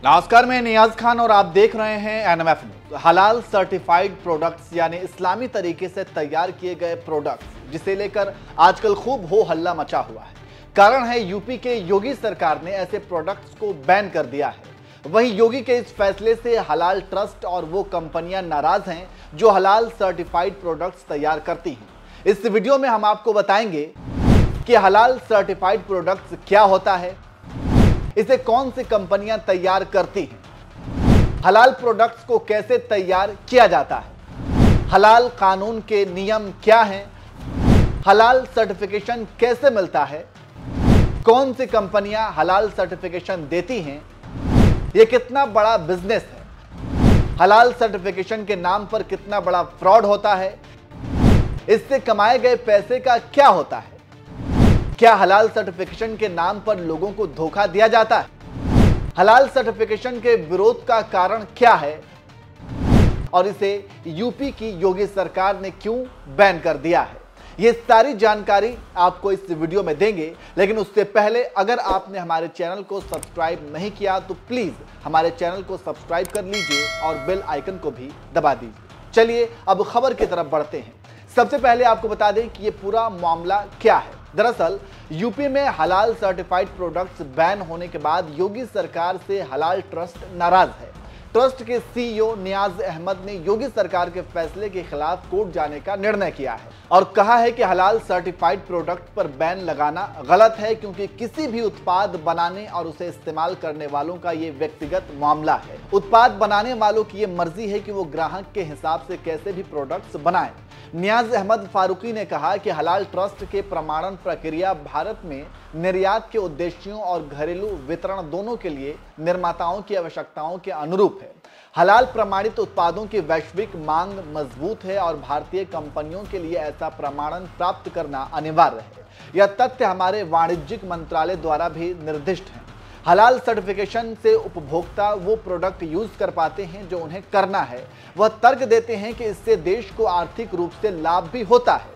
नमस्कार, मैं नियाज खान और आप देख रहे हैं एनएमएफ न्यूज। हलाल सर्टिफाइड प्रोडक्ट्स यानी इस्लामी तरीके से तैयार किए गए प्रोडक्ट्स, जिसे लेकर आजकल खूब हो हल्ला मचा हुआ है। कारण है यूपी के योगी सरकार ने ऐसे प्रोडक्ट्स को बैन कर दिया है। वहीं योगी के इस फैसले से हलाल ट्रस्ट और वो कंपनियां नाराज हैं जो हलाल सर्टिफाइड प्रोडक्ट्स तैयार करती हैं। इस वीडियो में हम आपको बताएंगे कि हलाल सर्टिफाइड प्रोडक्ट्स क्या होता है, इसे कौन सी कंपनियां तैयार करती हैं, हलाल प्रोडक्ट्स को कैसे तैयार किया जाता है, हलाल कानून के नियम क्या हैं, हलाल सर्टिफिकेशन कैसे मिलता है, कौन सी कंपनियां हलाल सर्टिफिकेशन देती हैं, यह कितना बड़ा बिजनेस है, हलाल सर्टिफिकेशन के नाम पर कितना बड़ा फ्रॉड होता है, इससे कमाए गए पैसे का क्या होता है, क्या हलाल सर्टिफिकेशन के नाम पर लोगों को धोखा दिया जाता है, हलाल सर्टिफिकेशन के विरोध का कारण क्या है और इसे यूपी की योगी सरकार ने क्यों बैन कर दिया है, ये सारी जानकारी आपको इस वीडियो में देंगे। लेकिन उससे पहले अगर आपने हमारे चैनल को सब्सक्राइब नहीं किया तो प्लीज हमारे चैनल को सब्सक्राइब कर लीजिए और बेल आइकन को भी दबा दीजिए। चलिए अब खबर की तरफ बढ़ते हैं। सबसे पहले आपको बता दें कि ये पूरा मामला क्या है। दरअसल यूपी में हलाल सर्टिफाइड प्रोडक्ट्स बैन होने के बाद योगी सरकार से हलाल ट्रस्ट नाराज है। ट्रस्ट के सीईओ नियाज अहमद ने योगी सरकार के फैसले के खिलाफ कोर्ट जाने का निर्णय किया है और कहा है कि हलाल सर्टिफाइड प्रोडक्ट पर बैन लगाना गलत है, क्योंकि किसी भी उत्पाद बनाने और उसे इस्तेमाल करने वालों का ये व्यक्तिगत मामला है। उत्पाद बनाने वालों की ये मर्जी है कि वो ग्राहक के हिसाब से कैसे भी प्रोडक्ट्स बनाएं। नियाज अहमद फारूकी ने कहा कि हलाल ट्रस्ट के प्रमाणन प्रक्रिया भारत में निर्यात के उद्देश्यों और घरेलू वितरण दोनों के लिए निर्माताओं की आवश्यकताओं के अनुरूप है। हलाल प्रमाणित उत्पादों की वैश्विक मांग मजबूत है और भारतीय कंपनियों के लिए ऐसा प्रमाणन प्राप्त करना अनिवार्य है। यह तथ्य हमारे वाणिज्यिक मंत्रालय द्वारा भी निर्दिष्ट है। हलाल सर्टिफिकेशन से उपभोक्ता वो प्रोडक्ट यूज कर पाते हैं जो उन्हें करना है। वह तर्क देते हैं कि इससे देश को आर्थिक रूप से लाभ भी होता है।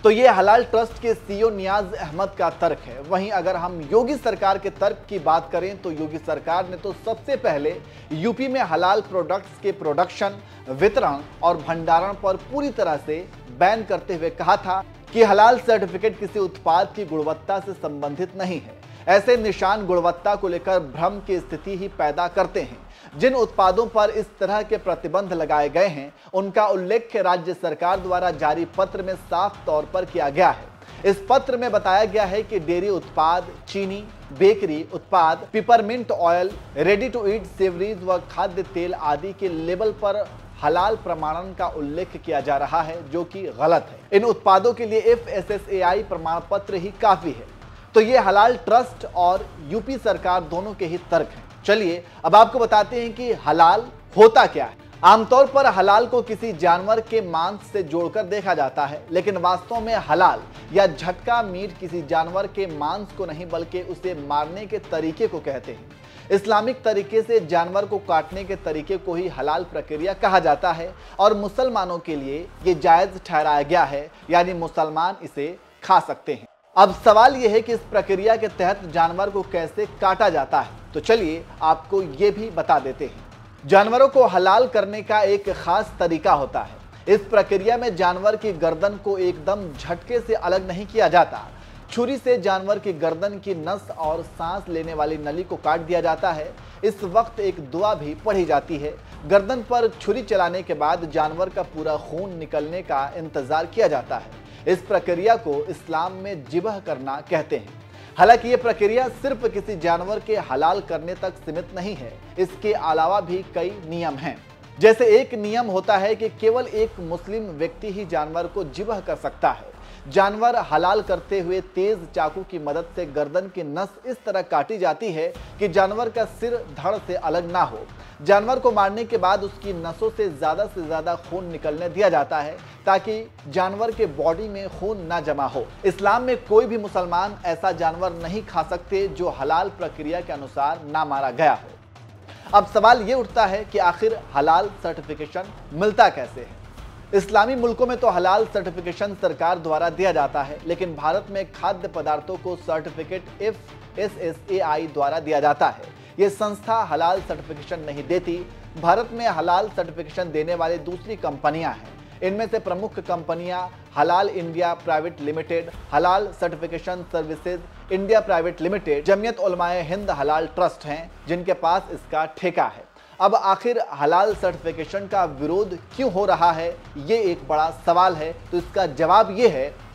तो ये हलाल ट्रस्ट के सीईओ नियाज अहमद का तर्क है। वहीं अगर हम योगी सरकार के तर्क की बात करें तो योगी सरकार ने तो सबसे पहले यूपी में हलाल प्रोडक्ट्स के प्रोडक्शन, वितरण और भंडारण पर पूरी तरह से बैन करते हुए कहा था कि हलाल सर्टिफिकेट किसी उत्पाद की गुणवत्ता से संबंधित नहीं है। ऐसे निशान गुणवत्ता को लेकर भ्रम की स्थिति ही पैदा करते हैं। जिन उत्पादों पर इस तरह के प्रतिबंध लगाए गए हैं उनका उल्लेख राज्य सरकार द्वारा जारी पत्र में साफ तौर पर किया गया है। इस पत्र में बताया गया है कि डेयरी उत्पाद, चीनी, बेकरी उत्पाद, peppermint oil, ready to eat savouries व खाद्य तेल आदि के लेबल पर हलाल प्रमाणन का उल्लेख किया जा रहा है, जो कि गलत है। इन उत्पादों के लिए FSSAI प्रमाण पत्र ही काफी है। तो ये हलाल ट्रस्ट और यूपी सरकार दोनों के ही तर्क हैं। चलिए अब आपको बताते हैं कि हलाल होता क्या है। आमतौर पर हलाल को किसी जानवर के मांस से जोड़कर देखा जाता है, लेकिन वास्तव में हलाल या झटका मीट किसी जानवर के मांस को नहीं बल्कि उसे मारने के तरीके को कहते हैं। इस्लामिक तरीके से जानवर को काटने के तरीके को ही हलाल प्रक्रिया कहा जाता है और मुसलमानों के लिए ये जायज ठहराया गया है, यानी मुसलमान इसे खा सकते हैं। अब सवाल यह है कि इस प्रक्रिया के तहत जानवर को कैसे काटा जाता है, तो चलिए आपको ये भी बता देते हैं। जानवरों को हलाल करने का एक खास तरीका होता है। इस प्रक्रिया में जानवर की गर्दन को एकदम झटके से अलग नहीं किया जाता। छुरी से जानवर की गर्दन की नस और सांस लेने वाली नली को काट दिया जाता है। इस वक्त एक दुआ भी पढ़ी जाती है। गर्दन पर छुरी चलाने के बाद जानवर का पूरा खून निकलने का इंतजार किया जाता है। इस प्रक्रिया को इस्लाम में जिबह करना कहते हैं। हालांकि ये प्रक्रिया सिर्फ किसी जानवर के हलाल करने तक सीमित नहीं है, इसके अलावा भी कई नियम हैं। जैसे एक नियम होता है कि केवल एक मुस्लिम व्यक्ति ही जानवर को जिबह कर सकता है। जानवर हलाल करते हुए तेज चाकू की मदद से गर्दन की नस इस तरह काटी जाती है कि जानवर का सिर धड़ से अलग ना हो। जानवर को मारने के बाद उसकी नसों से ज्यादा खून निकलने दिया जाता है ताकि जानवर के बॉडी में खून ना जमा हो। इस्लाम में कोई भी मुसलमान ऐसा जानवर नहीं खा सकते जो हलाल प्रक्रिया के अनुसार ना मारा गया हो। अब सवाल ये उठता है कि आखिर हलाल सर्टिफिकेशन मिलता कैसे है। इस्लामी मुल्कों में तो हलाल सर्टिफिकेशन सरकार द्वारा दिया जाता है, लेकिन भारत में खाद्य पदार्थों को सर्टिफिकेट FSSAI द्वारा दिया जाता है। ये संस्था हलाल सर्टिफिकेशन नहीं देती। भारत में हलाल सर्टिफिकेशन देने वाले दूसरी कंपनियां हैं। इनमें से प्रमुख कंपनियां Halal India private limited, Halal certification services India private limited, Jamiat Ulamae Hind हलाल ट्रस्ट हैं, जिनके पास इसका ठेका है। अब आखिर हलाल सर्टिफिकेशन का विरोध क्यों हो रहा है, ये एक बड़ा सवाल है। तो इसका जवाब ये है,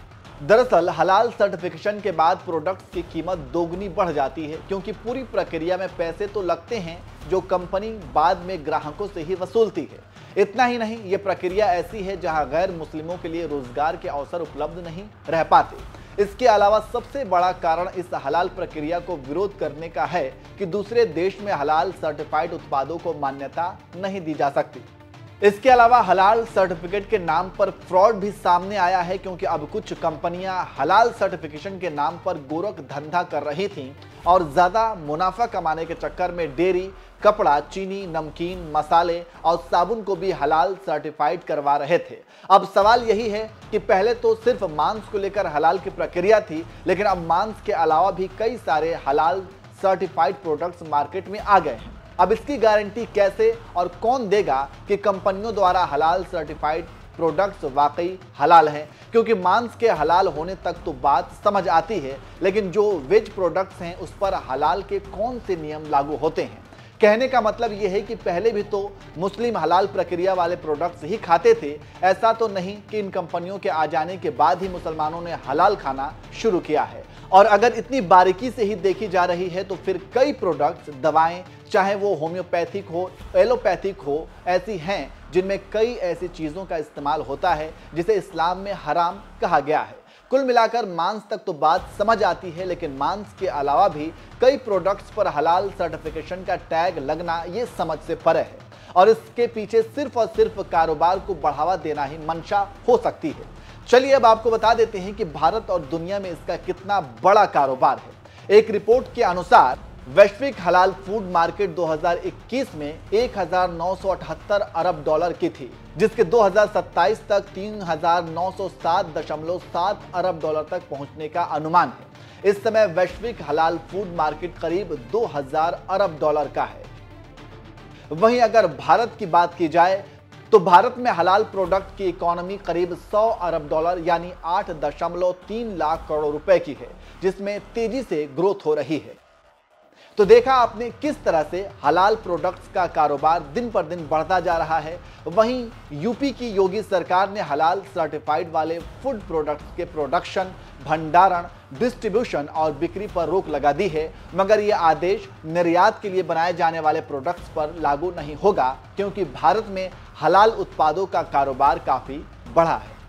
दरअसल हलाल सर्टिफिकेशन के बाद प्रोडक्ट्स की कीमत दोगुनी बढ़ जाती है, क्योंकि पूरी प्रक्रिया में पैसे तो लगते हैं जो कंपनी बाद में ग्राहकों से ही वसूलती है। इतना ही नहीं, ये प्रक्रिया ऐसी है जहां गैर मुस्लिमों के लिए रोजगार के अवसर उपलब्ध नहीं रह पाते। इसके अलावा सबसे बड़ा कारण इस हलाल प्रक्रिया को विरोध करने का है कि दूसरे देश में हलाल सर्टिफाइड उत्पादों को मान्यता नहीं दी जा सकती। इसके अलावा हलाल सर्टिफिकेट के नाम पर फ्रॉड भी सामने आया है, क्योंकि अब कुछ कंपनियां हलाल सर्टिफिकेशन के नाम पर गोरख धंधा कर रही थीं और ज्यादा मुनाफा कमाने के चक्कर में डेयरी, कपड़ा, चीनी, नमकीन, मसाले और साबुन को भी हलाल सर्टिफाइड करवा रहे थे। अब सवाल यही है कि पहले तो सिर्फ मांस को लेकर हलाल की प्रक्रिया थी, लेकिन अब मांस के अलावा भी कई सारे हलाल सर्टिफाइड प्रोडक्ट्स मार्केट में आ गए हैं। अब इसकी गारंटी कैसे और कौन देगा कि कंपनियों द्वारा हलाल सर्टिफाइड प्रोडक्ट्स वाकई हलाल हैं? क्योंकि मांस के हलाल होने तक तो बात समझ आती है, लेकिन जो वेज प्रोडक्ट्स हैं उस पर हलाल के कौन से नियम लागू होते हैं? कहने का मतलब यह है कि पहले भी तो मुस्लिम हलाल प्रक्रिया वाले प्रोडक्ट्स ही खाते थे। ऐसा तो नहीं कि इन कंपनियों के आ जाने के बाद ही मुसलमानों ने हलाल खाना शुरू किया है। और अगर इतनी बारीकी से ही देखी जा रही है तो फिर कई प्रोडक्ट्स, दवाएं, चाहे वो होम्योपैथिक हो, एलोपैथिक हो, ऐसी हैं जिनमें कई ऐसी चीज़ों का इस्तेमाल होता है जिसे इस्लाम में हराम कहा गया है। कुल मिलाकर मांस तक तो बात समझ आती है, लेकिन मांस के अलावा भी कई प्रोडक्ट्स पर हलाल सर्टिफिकेशन का टैग लगना ये समझ से परे है और इसके पीछे सिर्फ और सिर्फ कारोबार को बढ़ावा देना ही मंशा हो सकती है। चलिए अब आपको बता देते हैं कि भारत और दुनिया में इसका कितना बड़ा कारोबार है। एक रिपोर्ट के अनुसार वैश्विक हलाल फूड मार्केट 2021 में 1978 अरब डॉलर की थी, जिसके 2027 तक 3907.7 अरब डॉलर तक पहुंचने का अनुमान है। इस समय वैश्विक हलाल फूड मार्केट करीब 2000 अरब डॉलर का है। वहीं अगर भारत की बात की जाए तो भारत में हलाल प्रोडक्ट की इकोनॉमी करीब 100 अरब डॉलर यानी 8.3 लाख करोड़ रुपए की है, जिसमें तेजी से ग्रोथ हो रही है। तो देखा आपने किस तरह से हलाल प्रोडक्ट्स का कारोबार दिन पर दिन बढ़ता जा रहा है। वहीं यूपी की योगी सरकार ने हलाल सर्टिफाइड वाले फूड प्रोडक्ट्स के प्रोडक्शन, भंडारण, डिस्ट्रीब्यूशन और बिक्री पर रोक लगा दी है, मगर यह आदेश निर्यात के लिए बनाए जाने वाले प्रोडक्ट्स पर लागू नहीं होगा, क्योंकि भारत में हलाल उत्पादों का कारोबार काफी बढ़ा है।